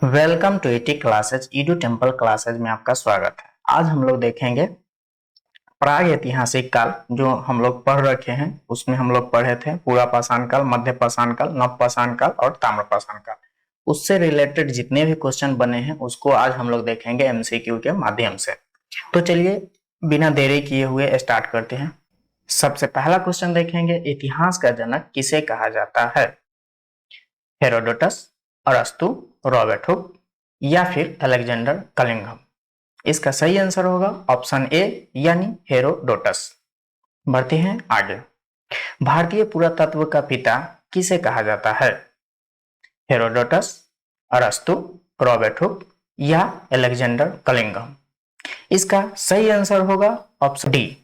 Welcome to ET classes Edu Temple classes में आपका स्वागत है। आज हम लोग देखेंगे प्राग ऐतिहासिक काल जो हम लोग पढ़ रखे हैं। उसमें हम लोग पढ़े थे पूरा पाषाण काल, मध्य पाषाण काल, नव पाषाण काल और ताम्र पाषाण काल। उससे रिलेटेड जितने भी क्वेश्चन बने हैं उसको आज हम लोग देखेंगे एमसीक्यू के माध्यम से। तो चलिए बिना देरी किए हुए स्टार्ट करते हैं। सबसे पहला क्वेश्चन देखेंगे, इतिहास का जनक किसे कहा जाता है? हेरोडोटस, अरस्तु, रॉबर्ट हुक या फिर अलेक्जेंडर कलिंगम। इसका सही आंसर होगा ऑप्शन ए यानी हेरोडोटस। बढ़ते हैं आगे। भारतीय पुरातत्व का पिता किसे कहा जाता है? हेरोडोटस, अरस्तु, रॉबर्ट हुक या अलेक्जेंडर कलिंगम। इसका सही आंसर होगा ऑप्शन डी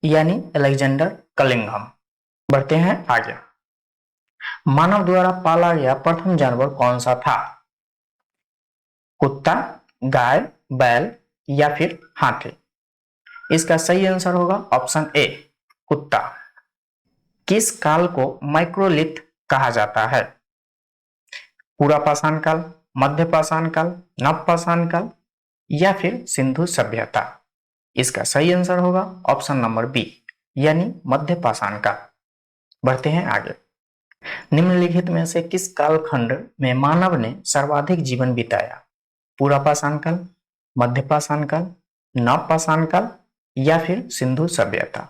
यानी अलेक्जेंडर कलिंगम। बढ़ते हैं आगे। मानव द्वारा पाला गया प्रथम जानवर कौन सा था? कुत्ता, गाय, बैल या फिर हाथी। इसका सही आंसर होगा ऑप्शन ए कुत्ता। किस काल को माइक्रोलिथ कहा जाता है? पूरा पाषाण काल, मध्य पाषाण काल, नव पाषाण काल या फिर सिंधु सभ्यता। इसका सही आंसर होगा ऑप्शन नंबर बी यानी मध्य पाषाण काल। बढ़ते हैं आगे। निम्नलिखित में से किस कालखंड में मानव ने सर्वाधिक जीवन बिताया? पूरा पाषाण काल, मध्य पाषाण काल, नव पाषाण काल या फिर सिंधु सभ्यता।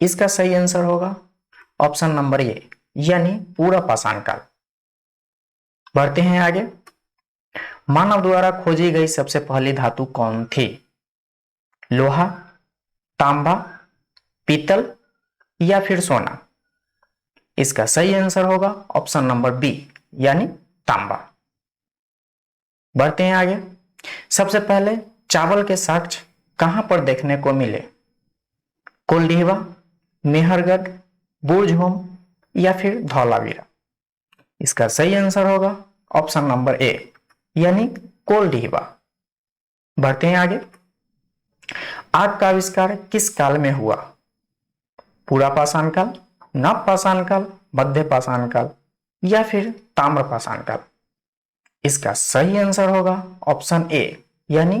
इसका सही आंसर होगा ऑप्शन नंबर ए यानी पूरा पाषाण काल। बढ़ते हैं आगे। मानव द्वारा खोजी गई सबसे पहली धातु कौन थी? लोहा, तांबा, पीतल या फिर सोना। इसका सही आंसर होगा ऑप्शन नंबर बी यानी तांबा। बढ़ते हैं आगे। सबसे पहले चावल के साक्ष्य कहां पर देखने को मिले? कोल्डिहवा, मेहरगढ़, बुर्जहोम या फिर धौलावीरा। इसका सही आंसर होगा ऑप्शन नंबर ए यानी कोल्डिहवा। बढ़ते हैं आगे। आग का आविष्कार किस काल में हुआ? पूरा पाषाण काल, नव पाषाण काल, मध्य पाषाण काल या फिर ताम्र पाषाण काल। इसका सही आंसर होगा ऑप्शन ए यानी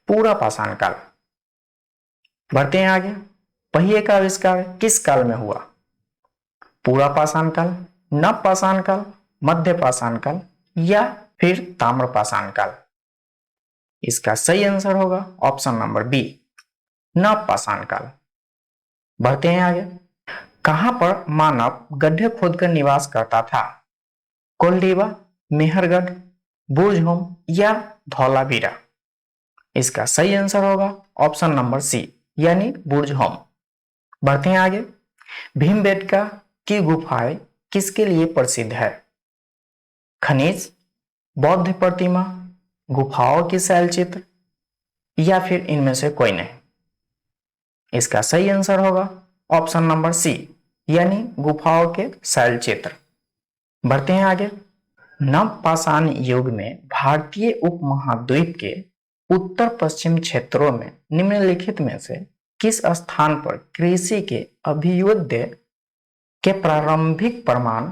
पूरा पाषाण काल। बढ़ते हैं आगे। पहिए का आविष्कार किस काल में हुआ? पूरा पाषाण काल, नव पाषाण काल, मध्य पाषाण काल या फिर ताम्र पाषाण काल। इसका सही आंसर होगा ऑप्शन नंबर बी नव पाषाण काल। बढ़ते हैं आगे। कहां पर मानव गड्ढे खोदकर निवास करता था? कोल्डिवा, मेहरगढ़, बुर्जहोम या धौलावीरा। इसका सही आंसर होगा ऑप्शन नंबर सी यानी बुर्जहोम। बढ़ते हैं आगे। भीमबेटका की गुफाएं किसके लिए प्रसिद्ध है? खनिज, बौद्ध प्रतिमा, गुफाओं की शैलचित्र या फिर इनमें से कोई नहीं। इसका सही आंसर होगा ऑप्शन नंबर सी यानी गुफाओं के शैलचित्र। बढ़ते हैं आगे। नव पाषाण युग में भारतीय उपमहाद्वीप के उत्तर पश्चिम क्षेत्रों में निम्नलिखित में से किस स्थान पर कृषि के अभ्युदय के प्रारंभिक प्रमाण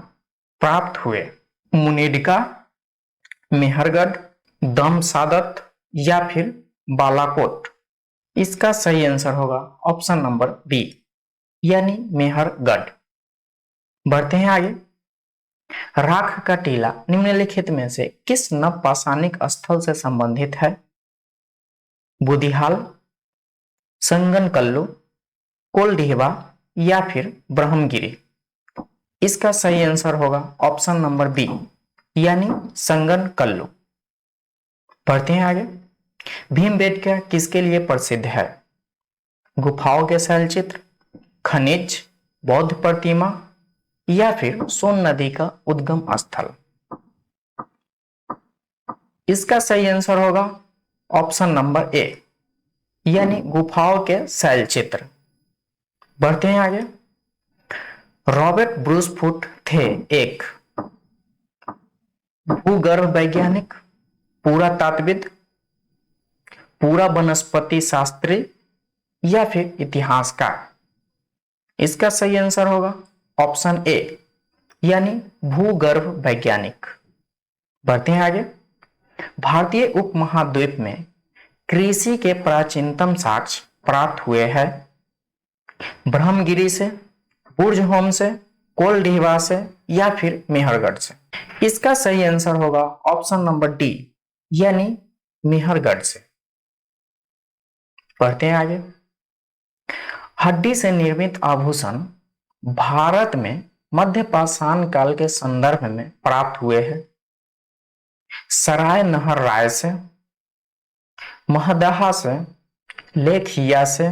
प्राप्त हुए? मुनिडका, मेहरगढ़, दमसादत या फिर बालाकोट। इसका सही आंसर होगा ऑप्शन नंबर बी यानी मेहरगढ़। बढ़ते हैं आगे। राख का टीला निम्नलिखित में से किस नवपाषाणिक स्थल से संबंधित है? बुदिहाल, संगनकल्लू, कोल्डिहवा या फिर ब्रह्मगिरी। इसका सही आंसर होगा ऑप्शन नंबर बी यानी संगनकल्लू। बढ़ते हैं आगे। भीमबेटका किसके लिए प्रसिद्ध है? गुफाओं के शैलचित्र, खनिज, बौद्ध प्रतिमा या फिर सोन नदी का उद्गम स्थल। इसका सही आंसर होगा ऑप्शन नंबर ए यानी गुफाओं के शैलचित्र। बढ़ते हैं आगे। रॉबर्ट ब्रूस फुट थे एक भूगर्भ वैज्ञानिक, पुरातत्वविद, पूरा वनस्पति शास्त्री या फिर इतिहासकार। इसका सही आंसर होगा ऑप्शन ए यानी भूगर्भ वैज्ञानिक। बढ़ते हैं आगे। भारतीय उपमहाद्वीप में कृषि के प्राचीनतम साक्ष्य प्राप्त हुए हैं ब्रह्मगिरी से, बुर्जहोम से, कोलडीवा से या फिर मेहरगढ़ से। इसका सही आंसर होगा ऑप्शन नंबर डी, यानी मेहरगढ़ से। पढ़ते हैं आगे। हड्डी से निर्मित आभूषण भारत में मध्य पाषाण काल के संदर्भ में प्राप्त हुए हैं सराय नहर राय से, महदहा से, लेखिया से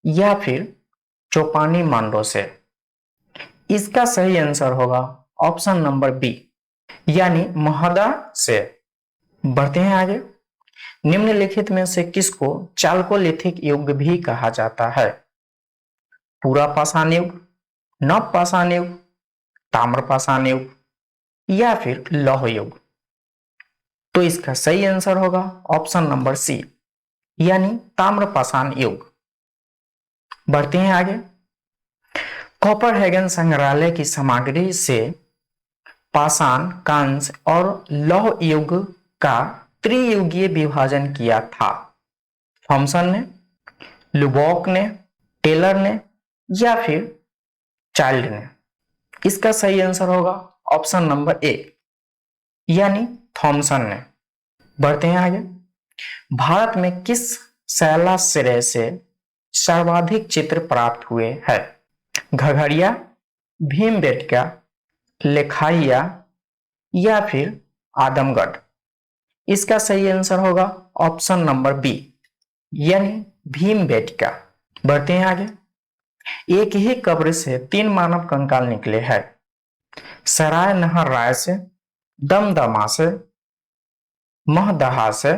या फिर चौपानी मांडो से। इसका सही आंसर होगा ऑप्शन नंबर बी, यानी महदा से। बढ़ते हैं आगे। निम्नलिखित में से किसको चाल्कोलिथिक युग भी कहा जाता है? पूरा पाषाण युग, नव पाषाण युग, ताम्र पाषाण युग या फिर लौह युग। तो इसका सही आंसर होगा ऑप्शन नंबर सी, यानी ताम्र पाषाण युग। बढ़ते हैं आगे। कोपरहेगन संग्रहालय की सामग्री से पाषाण, कांस्य और लौह युग का त्रियुगीय विभाजन किया था। थॉमसन ने, लुबॉक ने, टेलर ने या फिर चाइल्ड ने। इसका सही आंसर होगा ऑप्शन नंबर ए, यानी थॉमसन ने। बढ़ते हैं आगे। भारत में किस शैलाश्रय से सर्वाधिक चित्र प्राप्त हुए हैं? घघरिया, भीमबेटका, लेखाइया या फिर आदमगढ़। इसका सही आंसर होगा ऑप्शन नंबर बी, यानी भीमबेटका। बढ़ते हैं आगे। एक ही कब्र से 3 मानव कंकाल निकले हैं सराय नहर राय से, दमदमा से, महदहा से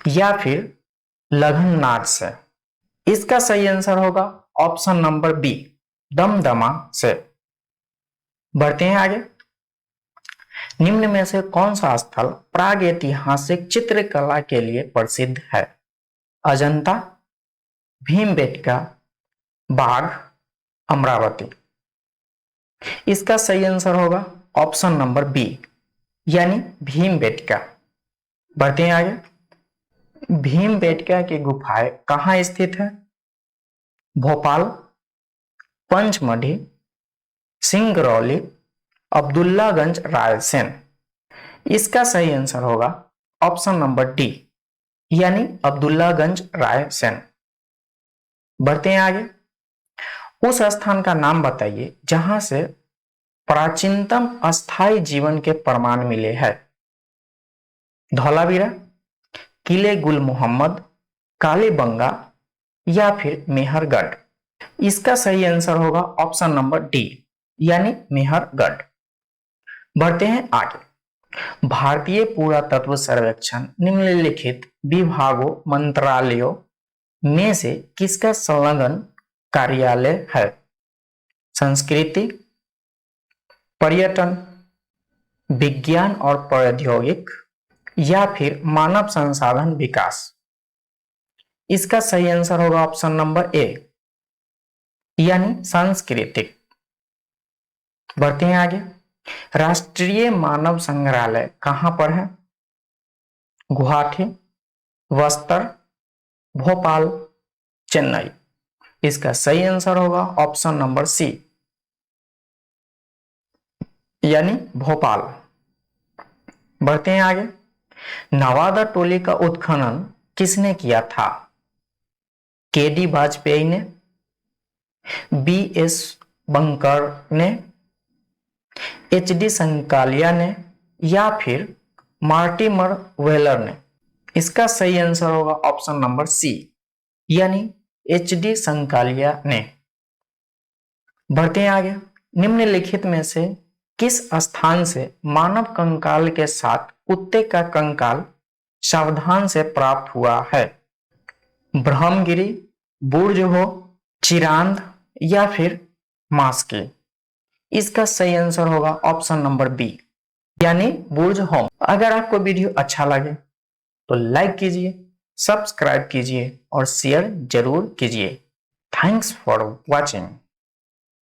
या फिर लखननाथ से। इसका सही आंसर होगा ऑप्शन नंबर बी, दमदमा से। बढ़ते हैं आगे। निम्न में से कौन सा स्थल प्रागैतिहासिक चित्रकला के लिए प्रसिद्ध है? अजंता, भीमबेटका, बाघ, अमरावती। इसका सही आंसर होगा ऑप्शन नंबर बी, यानी भीमबेटका। बढ़ते हैं आगे। भीमबेटका की गुफाएं कहां स्थित है? भोपाल, पंचमढ़ी, सिंगरौली, अब्दुल्लागंज, रायसेन। इसका सही आंसर होगा ऑप्शन नंबर डी, यानी अब्दुल्लागंज, रायसेन। बढ़ते हैं आगे। उस स्थान का नाम बताइए जहां से प्राचीनतम अस्थायी जीवन के प्रमाण मिले हैं। धौलावीरा, किले गुल मोहम्मद, कालीबंगा या फिर मेहरगढ़। इसका सही आंसर होगा ऑप्शन नंबर डी, यानी मेहरगढ़। बढ़ते हैं आगे। भारतीय पुरातत्व सर्वेक्षण निम्नलिखित विभागों मंत्रालयों में से किसका संलग्न कार्यालय है? संस्कृति, पर्यटन, विज्ञान और प्रौद्योगिक या फिर मानव संसाधन विकास। इसका सही आंसर होगा ऑप्शन नंबर ए, यानी सांस्कृतिक। बढ़ते हैं आगे। राष्ट्रीय मानव संग्रहालय कहां पर है? गुवाहाटी, बस्तर, भोपाल, चेन्नई। इसका सही आंसर होगा ऑप्शन नंबर सी, यानी भोपाल। बढ़ते हैं आगे। नवादा टोली का उत्खनन किसने किया था? केडी वाजपेयी ने, बीएस बंकर ने, एचडी संकालिया ने या फिर मार्टिमर वेलर ने। इसका सही आंसर होगा ऑप्शन नंबर सी, यानी एचडी संकालिया ने। बढ़ते हैं आगे। निम्नलिखित में से किस स्थान से मानव कंकाल के साथ कुत्ते का कंकाल सावधान से प्राप्त हुआ है? ब्रह्मगिरी, बुर्जहो, चिरांद या फिर मास्की। इसका सही आंसर होगा ऑप्शन नंबर बी, यानी बुर्जहोम। अगर आपको वीडियो अच्छा लगे तो लाइक कीजिए, सब्सक्राइब कीजिए और शेयर जरूर कीजिए। Thanks for watching.